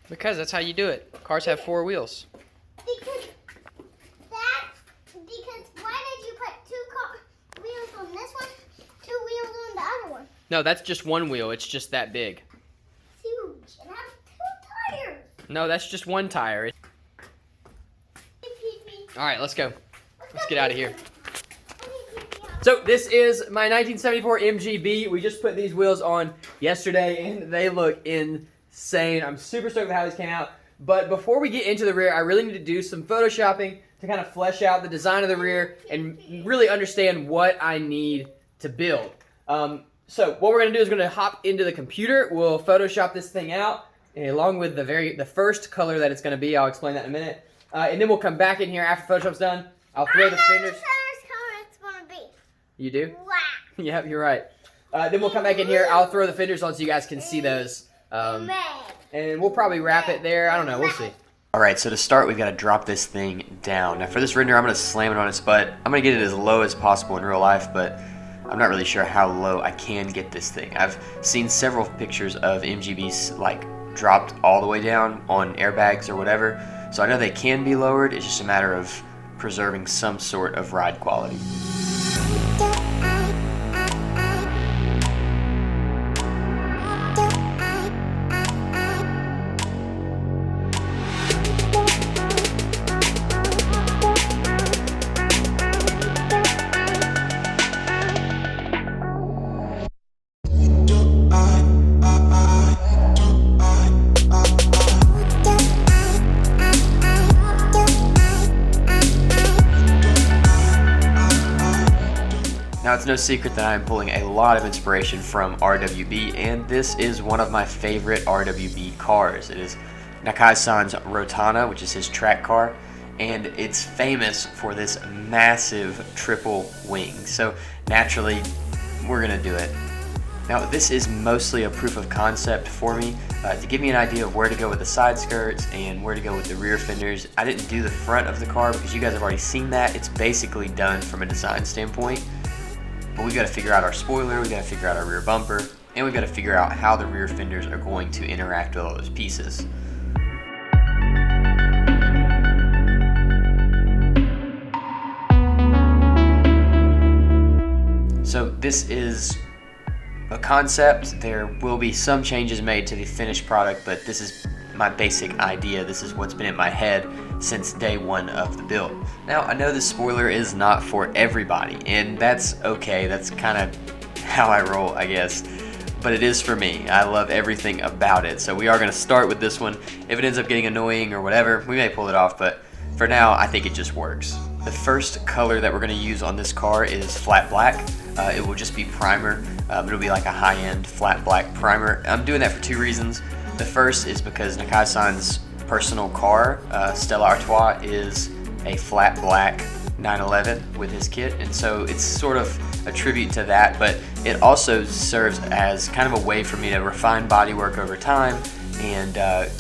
Because that's how you do it. Cars have 4 wheels. Because why did you put 2 wheels on this one, 2 wheels on the other one? No, that's just 1 wheel. It's just that big. Huge. And I have 2 tires. No, that's just 1 tire. All right, let's go. Let's get out of here. So this is my 1974 MGB. We just put these wheels on yesterday, and they look insane. I'm super stoked with how these came out. But before we get into the rear, I really need to do some photoshopping to kind of flesh out the design of the rear and really understand what I need to build. So what we're going to do is we're going to hop into the computer. We'll Photoshop this thing out, and along with the first color that it's going to be. I'll explain that in a minute. And then we'll come back in here after Photoshop's done. I'll throw the fenders. You do? Wow. Yep, you're right. Then we'll come back in here. I'll throw the fenders on so you guys can see those. And we'll probably wrap it there. I don't know. We'll see. Alright, so to start, we've got to drop this thing down. Now for this render, I'm going to slam it on its butt. I'm going to get it as low as possible in real life, but I'm not really sure how low I can get this thing. I've seen several pictures of MGBs like dropped all the way down on airbags or whatever. So I know they can be lowered. It's just a matter of preserving some sort of ride quality. Now, it's no secret that I'm pulling a lot of inspiration from RWB, and this is one of my favorite RWB cars. It is Nakai-san's Rotana, which is his track car, and it's famous for this massive triple wing. So naturally, we're gonna do it. Now, this is mostly a proof of concept for me to give me an idea of where to go with the side skirts and where to go with the rear fenders. I didn't do the front of the car because you guys have already seen that. It's basically done from a design standpoint. But we've got to figure out our spoiler, we've got to figure out our rear bumper, and we've got to figure out how the rear fenders are going to interact with all those pieces. So this is a concept. There will be some changes made to the finished product, but this is my basic idea. This is what's been in my head since day one of the build. Now, I know this spoiler is not for everybody, and that's okay. That's kind of how I roll, I guess. But it is for me. I love everything about it. So we are going to start with this one. If it ends up getting annoying or whatever, we may pull it off, but for now, I think it just works. The first color that we're going to use on this car is flat black. It will just be primer. It'll be like a high-end flat black primer. I'm doing that for 2 reasons. The first is because Nakai-san's personal car, Stella Artois, is a flat black 911 with his kit, and so it's sort of a tribute to that, but it also serves as kind of a way for me to refine bodywork over time and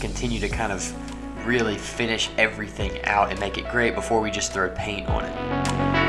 continue to kind of really finish everything out and make it great before we just throw paint on it.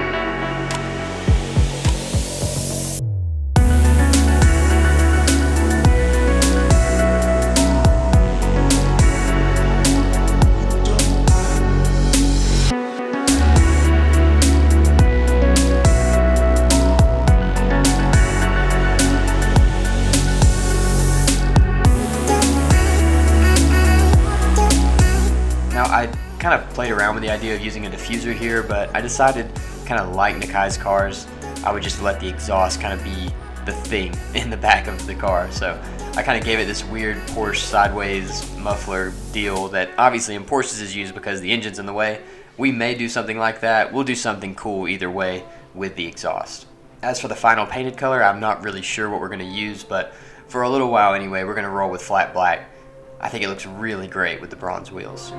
I kind of played around with the idea of using a diffuser here, but I decided, kind of like Nakai's cars, I would just let the exhaust kind of be the thing in the back of the car. So I kind of gave it this weird Porsche sideways muffler deal that obviously in Porsches is used because the engine's in the way. We may do something like that. We'll do something cool either way with the exhaust. As for the final painted color, I'm not really sure what we're going to use, but for a little while anyway, we're going to roll with flat black. I think it looks really great with the bronze wheels.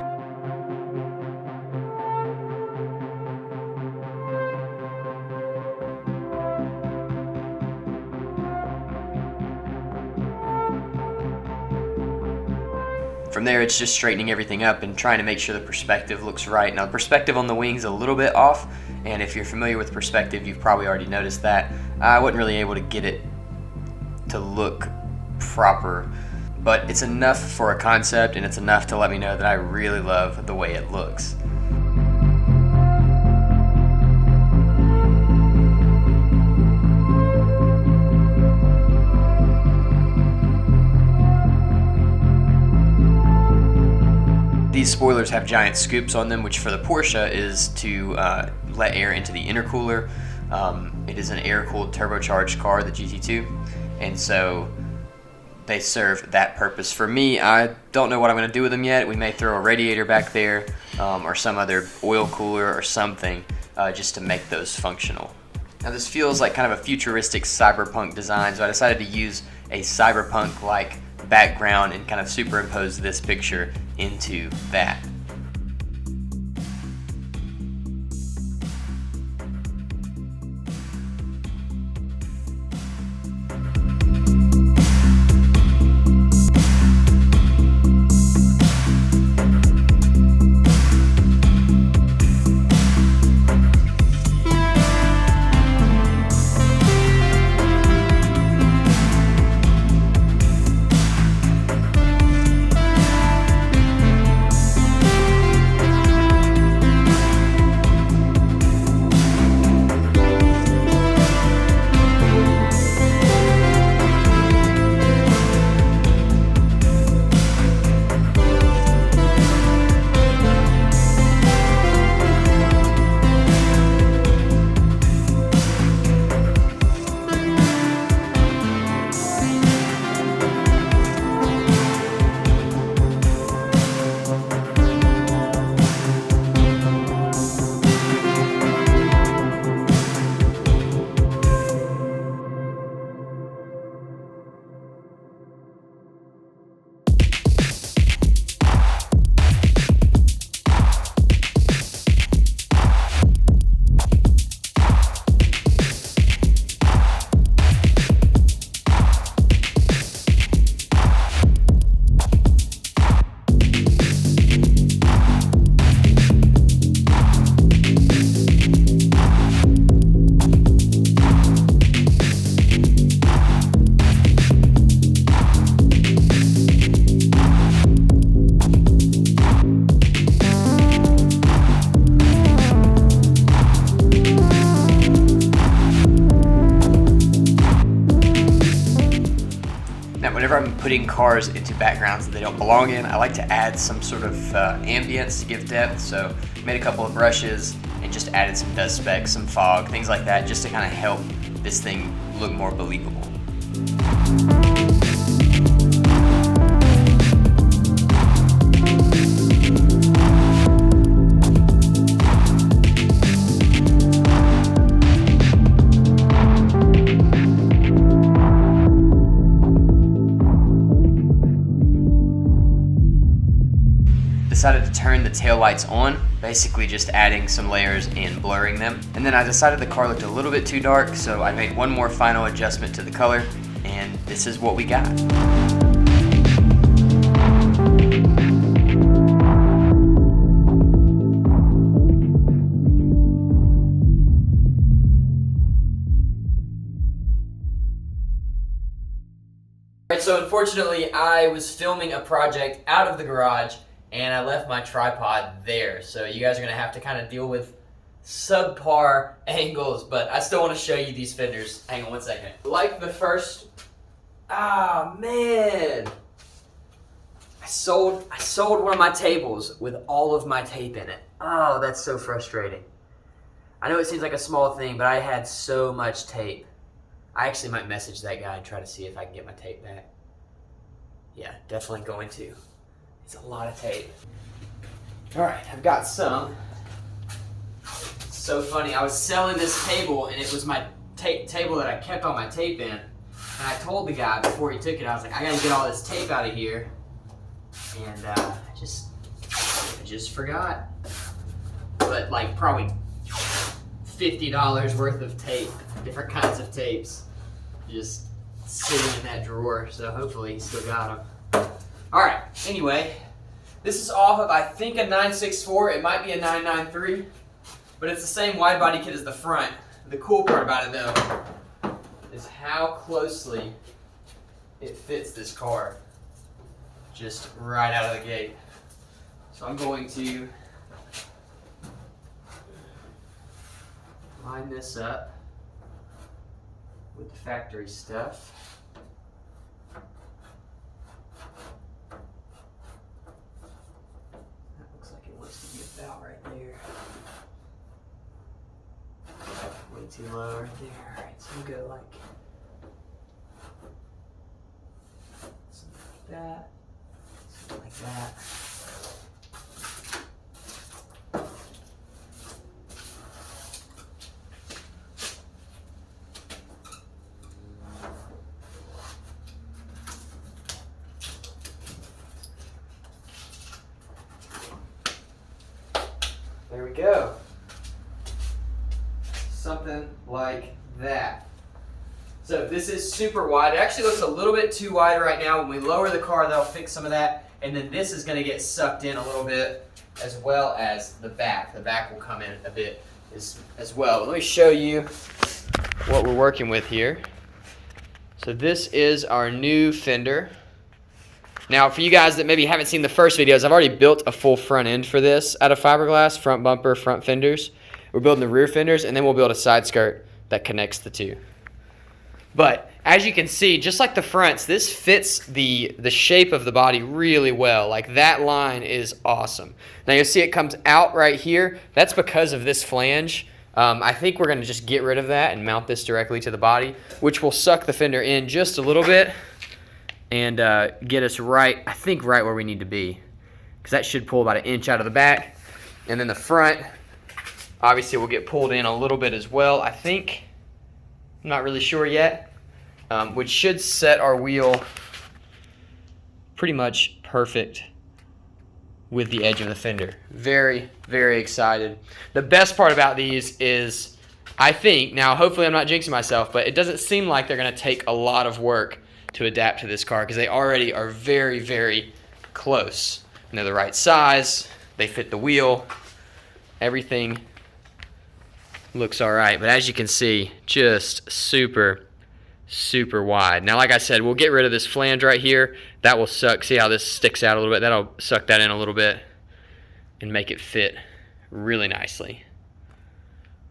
From there, it's just straightening everything up and trying to make sure the perspective looks right. Now, the perspective on the wing's a little bit off, and if you're familiar with perspective, you've probably already noticed that. I wasn't really able to get it to look proper but it's enough for a concept, and it's enough to let me know that I really love the way it looks. These spoilers have giant scoops on them, which for the Porsche is to let air into the intercooler. It is an air-cooled turbocharged car, the GT2, and so they serve that purpose. For me, I don't know what I'm going to do with them yet. We may throw a radiator back there or some other oil cooler or something just to make those functional. Now this feels like kind of a futuristic cyberpunk design, so I decided to use a cyberpunk-like background and kind of superimpose this picture into that. Whenever I'm putting cars into backgrounds that they don't belong in, I like to add some sort of ambience to give depth. So made a couple of brushes and just added some dust specks, some fog, things like that, just to kind of help this thing look more believable. Decided to turn the taillights on, basically just adding some layers and blurring them. And then I decided the car looked a little bit too dark, so I made one more final adjustment to the color, and this is what we got. Alright, so unfortunately I was filming a project out of the garage and I left my tripod there. So you guys are gonna have to kind of deal with subpar angles, but I still wanna show you these fenders. Hang on one second. Like the first, man. I sold one of my tables with all of my tape in it. Oh, that's so frustrating. I know it seems like a small thing, but I had so much tape. I actually might message that guy and try to see if I can get my tape back. Yeah, definitely going to. It's a lot of tape. All right, I've got some. It's so funny. I was selling this table, and it was my table that I kept all my tape in. And I told the guy before he took it, I was like, I gotta get all this tape out of here. And I just forgot. But like probably $50 worth of tape, different kinds of tapes, just sitting in that drawer. So hopefully he still got them. Alright, anyway, this is off of, I think, a 964. It might be a 993, but it's the same wide body kit as the front. The cool part about it, though, is how closely it fits this car. just right out of the gate. So I'm going to line this up with the factory stuff. That looks like it wants to be about right there. Way too low right there. Alright, so we'll go like something like that. Something like that. There we go. Something like that. So this is super wide. It actually looks a little bit too wide right now. When we lower the car, that'll fix some of that. And then this is going to get sucked in a little bit, as well as the back. The back will come in a bit as well. But let me show you what we're working with here. So this is our new fender. Now, for you guys that maybe haven't seen the first videos, I've already built a full front end for this out of fiberglass, front bumper, front fenders. We're building the rear fenders, and then we'll build a side skirt that connects the two. But as you can see, just like the fronts, this fits the shape of the body really well. Like that line is awesome. Now you'll see it comes out right here. That's because of this flange. I think we're going to just get rid of that and mount this directly to the body, which will suck the fender in just a little bit and get us right, I think right where we need to be. Because that should pull about 1 inch out of the back. And then the front, obviously, will get pulled in a little bit as well, I think. I'm not really sure yet. Which should set our wheel pretty much perfect with the edge of the fender. Very, very excited. The best part about these is, I think, now hopefully I'm not jinxing myself, but it doesn't seem like they're going to take a lot of work to adapt to this car because they already are very, very close. And they're the right size. They fit the wheel. Everything looks all right. But as you can see, just super, super wide. Now, like I said, we'll get rid of this flange right here. That will suck. See how this sticks out a little bit? That'll suck that in a little bit and make it fit really nicely.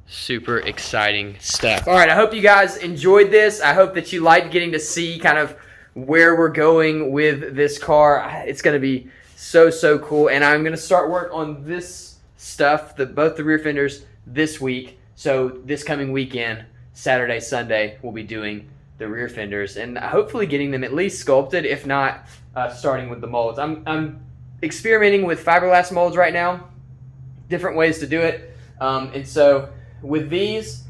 Super exciting stuff. All right, I hope you guys enjoyed this. I hope that you liked getting to see kind of where we're going with this car. It's going to be so, so cool. And I'm going to start work on this stuff, both the rear fenders this week. So this coming weekend, Saturday, Sunday, we'll be doing the rear fenders and hopefully getting them at least sculpted, if not starting with the molds. I'm experimenting with fiberglass molds right now, different ways to do it. And so with these,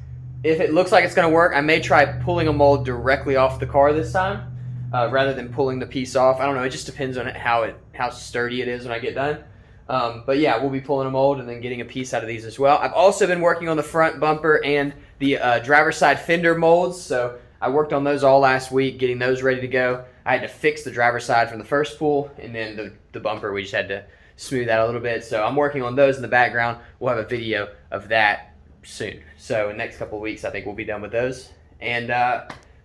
if it looks like it's going to work, I may try pulling a mold directly off the car this time rather than pulling the piece off. I don't know. It just depends on how sturdy it is when I get done. But yeah, we'll be pulling a mold and then getting a piece out of these as well. I've also been working on the front bumper and the driver's side fender molds. So I worked on those all last week, getting those ready to go. I had to fix the driver's side from the first pull, and then the bumper, we just had to smooth that a little bit. So I'm working on those in the background. We'll have a video of that soon. So in the next couple of weeks, I think we'll be done with those. And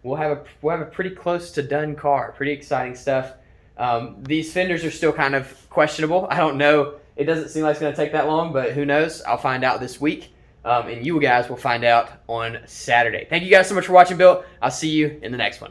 we'll have a pretty close to done car. Pretty exciting stuff. These fenders are still kind of questionable. I don't know. It doesn't seem like it's going to take that long, but who knows? I'll find out this week. And you guys will find out on Saturday. Thank you guys so much for watching, Bill. I'll see you in the next one.